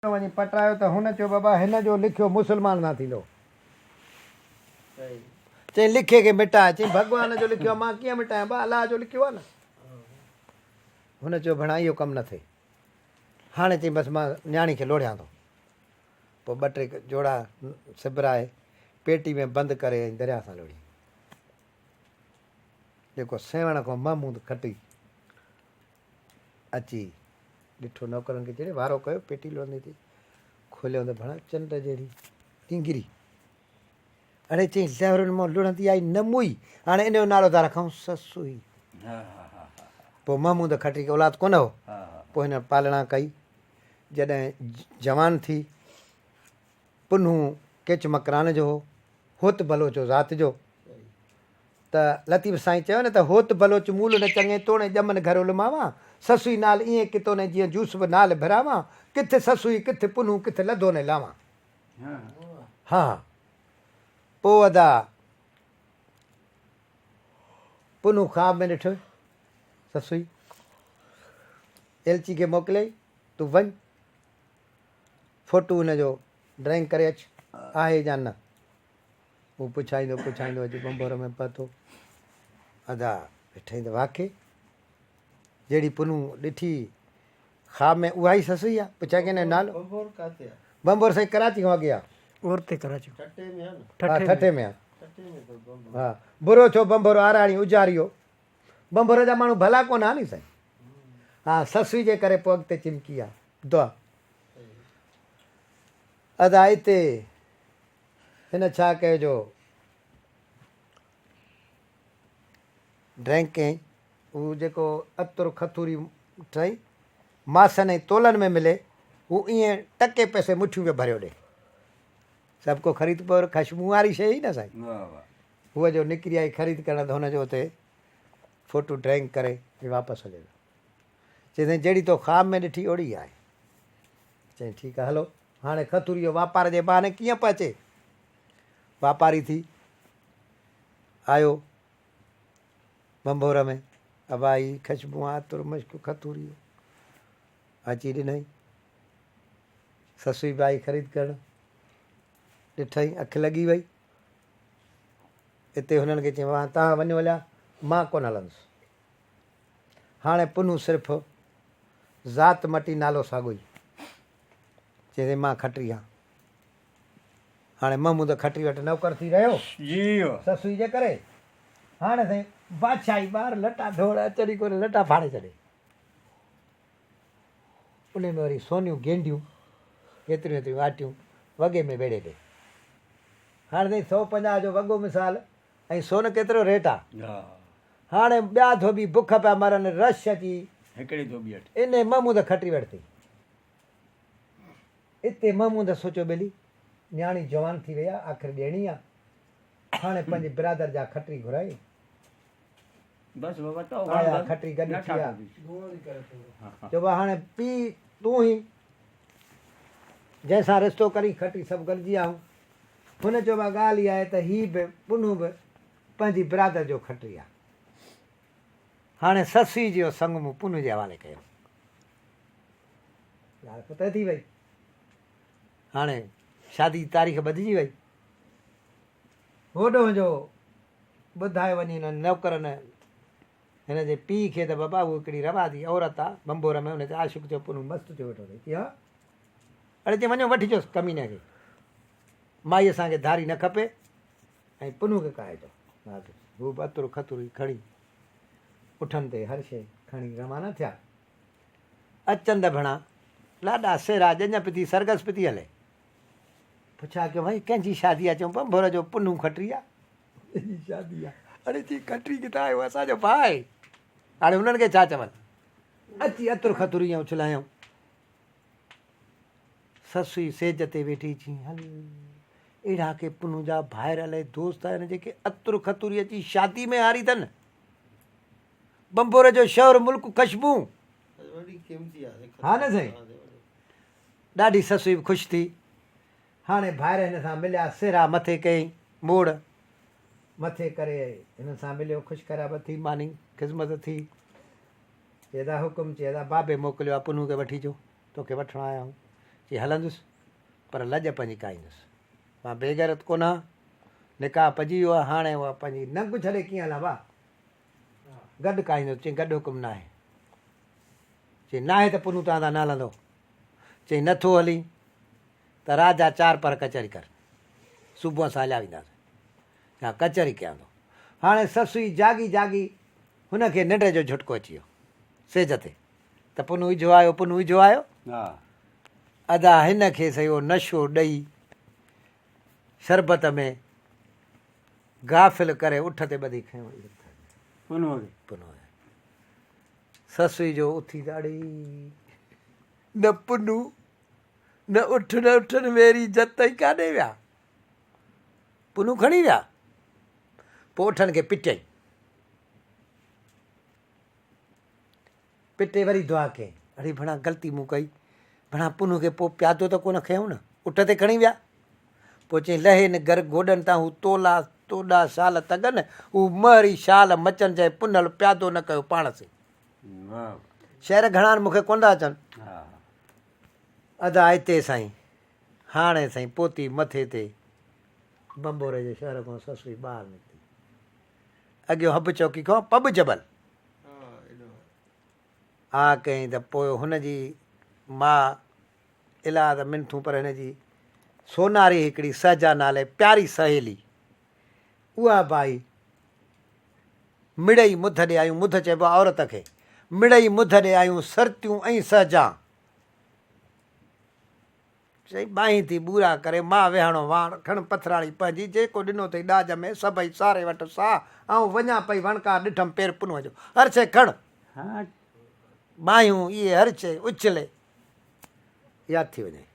वञी पटायो त हुन चयो बाबा हिन जो लिखियो मुस्लमान न थींदो। चई लिखे खे मिटाए, चई भॻवान जो लिखियो आहे मां कीअं मिटायां, बा अलाह जो लिखियो आहे न। हुन चयो भेणा इहो कमु न थिए। हाणे चई बसि मां न्याणी खे लोढ़ियां थो। पोइ ॿ टे जोड़ा सिबराए पेटी में बंदि करे ऐं दरिया सां लोड़ी। जेको सेवण खां महमूद खटी अची ॾिठो नौकरनि खे चढ़े वारो कयो, पेटी लोड़ंदी थी खोलियो त भेणा चंड जहिड़ी टींगरी। अड़े चई लहरुनि मां लुड़ंदी आई न मुई, हाणे इन जो नालो था रखूं ससुई। पोइ महमूद खटी खे औलाद कोन हो। पोइ हिन पालणा कई। जॾहिं जवान थी, पुन्नू किच मकरान जो हो, होत बलोच ज़ात जो, त लतीफ़ साईं चयो न त होत बलोच मूल न चङे तोड़े ॼमन घरो लिमावा, ससुई नाल ईअं कितो न जीअं जूस बि नाल भरावा, किथे ससुई किथे पुन्नू किथे लधो न लावा। हा पोइ अदा पुन्नू ख़्वाब में ॾिठो ससुई एलची खे मोकिलियई, तूं वञ फोटू हुनजो ड्राइंग करे अच, आहे या न। हू पुछाईंदो पुछाईंदो अची बंबोर में पहुतो। अदा ॾिठई त वाक़ई जहिड़ी पुन्नू ॾिठी ख़्वाब में उहा ई ससुई आहे। पुछाए कंहिं नालो बंबोर साईं कराची खां अॻे आहे। औरते कराची हा ठठे में आहे। हा बुरो छो बंबोर आराणी उजारियो, बंबोर जा माण्हू भला कोन आहे नी साईं। हा ससुई जे करे पोइ अॻिते चिमकी आहे दुआ। अदा हिते हिन छा कयो जो ड्रैंक कयईं, हू जेको अतुर खतूरी ठही मासन ऐं तोलनि में मिले, हू ईअं टके पैसे मुठियूं में भरियो ॾे। सभु को ख़रीद पर ख़ुशबू वारी शइ ई न साईं। हूअ जो निकिरी आई ख़रीद करण त हुनजो हुते फोटू ड्राइंग करे वापसि हलियो। चई जहिड़ी तो ख़्वाब में ॾिठी ओड़ी आहे। चई ठीकु आहे हलो, हाणे खतूरी जो वापार जे बहाने कीअं पियो अचे। वापारी थी आयो बंबोर में, अबाई ख़ुशबू आतुर मश्क खतूरी अची ॾिनई। ससुई बाई ख़रीद करणु ॾिठई, अखि लॻी वई। हिते हुननि खे चयो तव्हां वञो हलिया, मां कोन हलंदुसि। हाणे पुन्नू सिर्फ़ु ज़ात मटी नालो साॻियो ई, चई मां खटी आहियां। हाणे महमूद खटी वटि नौकर थी रहियो ससुई जे करे। हाणे साईं बादशाही ॿार लटा ढोड़ अचड़ी कोन लटा फाड़े छॾे। उन में वरी सोनियूं गेंडियूं केतिरियूं एतिरियूं आटियूं वॻे में वेड़े ॾे। हाणे साईं 150 जो वॻो मिसाल ऐं सोन केतिरो रेट आहे। हाणे ॿिया धोबी बुख पिया मरनि, रश अची हिकिड़ी धोबी इन महमूद खटी वरिती। हिते महमूद सोचियो ॿेली न्याणी जवान थी वई आहे, आख़िर ॾियणी आहे। हाणे पंहिंजे बिरादर जा खटी घुराई, आया खटी गॾु थी विया। चइबो हाणे पी तूं ई जंहिंसां रिश्तो करी खटी सभु गॾिजी आऊं। हुन चयो ॻाल्हि इहा आहे त हीअ बि पुन्नू बि पंहिंजी बिरादर जो खटी आहे। हाणे ससुई जो संग मूं पुन्नू जे हवाले कयो। ॻाल्हि पत थी वई। हाणे शादी जी तारीख़ बदिजी वई। होॾो जो ॿुधाए वञी हिननि नौकरनि हिन जे पीउ खे त बाबा उहा हिकिड़ी रवादी औरत आहे बंबोर में। हुन ते आशिक़ जो पुन्नू मस्तु थियो वेठो अथई। हा अड़े चई वञो वठी अचोसि कमीने खे, माई असांखे धारी न खपे ऐं पुन्नू खे काहे चओ। हू बि अतुर खतूरी खणी पुठनि ते हर शइ खणी रवाना थिया। अचनि त भेणा लाॾा सेरा ॼञ पई थी, सरगस पई थी हले। पुछा कयो भाई कंहिंजी शादी आहे। चऊं बंबोर जो पुन्नू खटी आहे शादी आहे। अड़े चई खटी किथां आयो, असांजो भाउ आहे। हाणे हुननि खे छा चवनि, अची अतुर खतूरी ईअं उछलायूं। ससुई सेज ते वेठी चई हल अहिड़ा के पुन्नू जा भाइर अलाए दोस्त आहिनि जेके अतुर खतूरी अची शादी में हारी अथनि। बंबोर जो शहर मुल्क ख़ुशबू। हा न साईं, ॾाढी ससुई बि ख़ुशि थी। हाणे भाइर हिन सां मिलिया, सिरा मथे कयईं, मोड़ मथे करे हिन सां मिलियो, ख़ुशि ख़राब थी, मानी ख़िदमत थी। चएदा हुकुम, चएदा बाबे मोकिलियो आहे पुन्नू खे वठी अचो, तोखे वठणु आया आहियूं। चई हलंदुसि पर लॼ पंहिंजी काईंदुसि मां बेगैरत कोन आहियां निकाह पजी वियो आहे हाणे उहा पंहिंजी नंग छॾे कीअं हलां भाउ गॾु काईंदुसि चई गॾु हुकुम न आहे चई न आहे त पुनू तव्हां न हलंदो चई नथो हली त राजा 4 पर कचहरी कर सुबुह सां हलिया वेंदासीं या कचहरी कयां थो हाणे ससुई जागी जागी हुनखे निंड जो झटको अची वियो सेज ते त पुनू इजो आयो पुनू इजो आयो हा अदा हिन खे सही नशो ॾेई शरबत में गाफ़िल करे उठ ते ॿधी खयो पुनू खे पुनू ससुई जो उथी ॾाढी न पुनू न उठ न उठनि मेरी इज़त ई काॾे विया पुनू खणी विया पोइ उठनि खे पिटई पिटे वरी दुआ कयईं अड़े भणा ग़लती मूं कई भणा पुनू खे पोइ प्यादो त कोन खयऊं न उठ ते खणी विया पोइ चई लहे न घर गोॾनि तां हू तोला तोॾा शाल तगनि हू महरी शाल मचनि चए पुनल प्यादो न कयो पाण से वाह शहर घणा आहिनि मूंखे कोन था अचनि हा अदा हिते साईं हाणे साईं पोती मथे ते बंबोरे जे शहर खां ससुई ॿाहिरि निकिती अॻियो हब चौकी खां पब जबल हा कयईं त पोइ हुनजी माउ इलाह त मिनथूं पर हिनजी सोनारी हिकिड़ी सहजा नाले प्यारी सहेली उहा भाई मिड़ई मुध ॾे आयूं मुध चइबो आहे औरत खे मिड़ई मुध ॾे आयूं सरतियूं ऐं सहजा चई बाहीं थी बूरा करे मां विहाणो वाण खण पथराड़ी पंहिंजी जेको ॾिनो अथई ॾाज में सभई सारे वटि साह ऐं वञा पई वणकार ॾिठमि पेर पुनूअ जो हर शइ खण हा बाहियूं इहे हर शइ उछले यादि थी वञे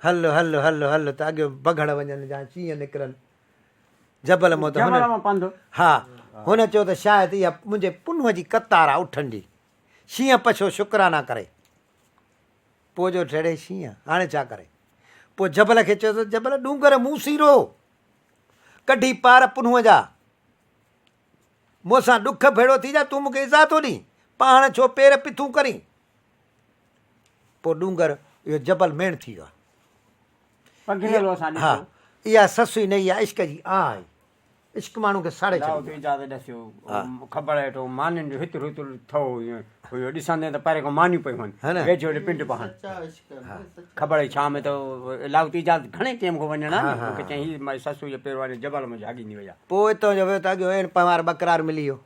हल हल हल हल त अॻियो बघड़ वञनि जा कीअं निकिरनि जबल मों त हुन जबल मां पंधु हा हुन चयो त शायदि इहा मुंहिंजे पुनूअ जी कतार आहे उठनि जी शींहं पछो शुकराना करे पोइ जो ठहिड़े शींहं हाणे छा करे पोइ जबल खे चयो त जबल डूंगर मूं सीरो कढी पार पुनूअ जा मूंसां ॾुख भेड़ो थी जा तूं मूंखे इज़ा थो ॾीं पाण छो पेर पिथूं करीं पोइ डूंगर इहो जबल मेण थी वियो आहे पघिरियल असां हा ॾिठो इहा ससुई न इहा इश्क जी आहे इश्क माण्हू खे साड़े लाओ छॾींदो तो इजाज़त ॾसियो ख़बर हेठो मानियुनि जो हितु हितु थो ईअं इहो ॾिसंदे त परे खां मानियूं पियूं हा आहिनि न? वेझो पिंड पहनि ख़बर हुई शाम तो लाऊ तो इजाज़त घणे टाइम खां वञणा हा, न हा, मूंखे चई हीअ ससु जे पेर वारे जबल में जाॻींदी वई आहे पोइ हितां जो वियो त अॻियो एण पवार बकरार मिली वियो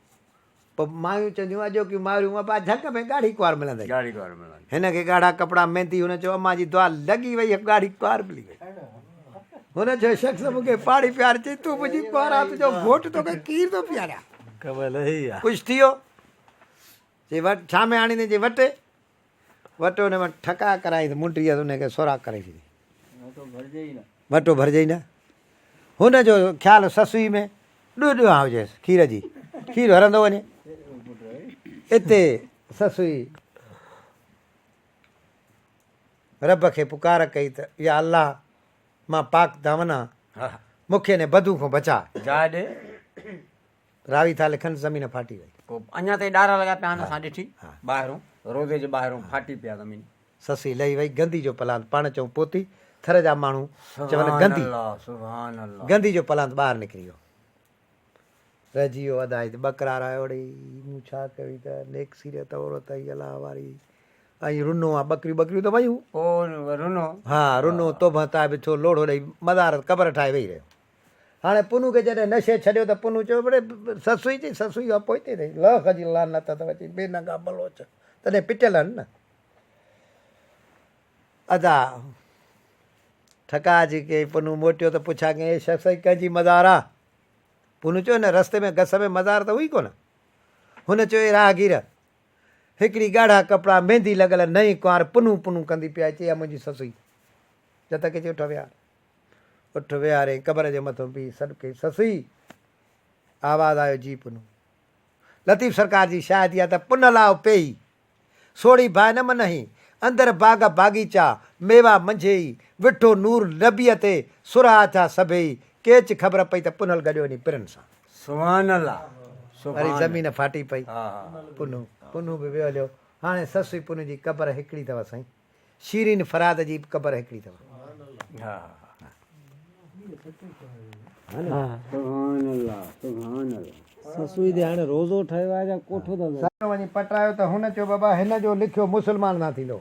पोइ मायूं चवंदियूं अॼोकियूं मारियूं अबा झक में ॻाढ़ी कुंवार मिलंदई गाड़ी घर मिलंदी हिन खे ॻाढ़ा कपिड़ा मेहंदी हुन चयो अम्मा जी दुआ लॻी वई आहे ॻाढ़ी कुंवार मिली वई हुन चयो शख़्स मूंखे पाड़ी प्यार चई तूं मुंहिंजी कुंवार आहे तुंहिंजो घोटु तोखे कीर थो पीआरिया ख़ुशि थी वियो चई वटि छा में आणींदे चई वटि हुन में ठका कराई त मुंडीअ हुनखे सोराख करे छॾी वटो भरिजे ई न हुनजो ख़्यालु ससुई में ॾुआ हुजेसि खीर जी खीर हरंदो वञे हिते ससुई रब खे पुकार कई त या अल्लाह मां पाक दामना मूंखे ने बदू खां बचा जा ॾे रावी था लिखनि ज़मीन फाटी वई पोइ अञा ताईं ॾारा लॻा पिया आहिनि असां ॾिठी हा। ॿाहिरों रोज़े जे ॿाहिरों फाटी पिया ज़मीन ससुई लही वई गंदी जो पलांत पाण चऊं पोती थर जा माण्हू चवनि गंदी सुभान अल्लाह गंदी जो पलांत ॿाहिरि निकिरी वियो रहिजी वियो अदाई त बकरार आयो अड़े मूं छा कई त नेक सीरियत औरत आई अलाह वारी ऐं रुनो आहे बकरियूं बकरियूं त वयूं पोइ रुनो हा रुनो तोभ ताए बि थियो लोड़ो ॾेई मदार क़बर ठाहे वेही रहियो हाणे पुनू खे जॾहिं नशे छॾियो त पुनू चयो बड़े ससुई चई ससुई आहे पोइ हिते लख जी लानत अथव चई बेनंगा बलोच तॾहिं पिटियल आहिनि न अदा ठका जी के पुनू मोटियो त पुछा कईं शख़्स कंहिंजी मज़ार आहे पुनू चयो न रस्ते में घस में मज़ार त हुई कोन हुन चयो राहगीर हिकिड़ी ॻाढ़ा कपिड़ा मेहंदी लॻल नई कुंवार पुनू पुनू कंदी पिया चई मुंहिंजी ससुई जत खे चई उठ विहारे क़बर जे मथां पई सॾु कई ससुई आवाज़ु आयो जी पुनू लतीफ़ सरकार जी शायदि इहा त पुन लाओ पेई सोड़ी भाए न मनही अंदरि बाग़ बाग़ीचा मेवा मंझेई विठो नूर नबीअ ते सुरा था सभेई केच ख़बर पई त पुनल गॾियो वञी पिरनि सां सुभान अल्लाह वरी ज़मीन फाटी पई हा हा पुनू बि वियो हलियो हाणे ससु पुनू जी क़बर हिकिड़ी अथव साईं शीरीन फराद जी क़बर हिकिड़ी अथव हा हा सुभान अल्लाह सुभान अल्लाह ससुई दे हाणे रोज़ो ठहियो आहे या कोठो था सारो वञी पटायो त हुन चयो बाबा हिन जो लिखियो मुस्लमान न थींदो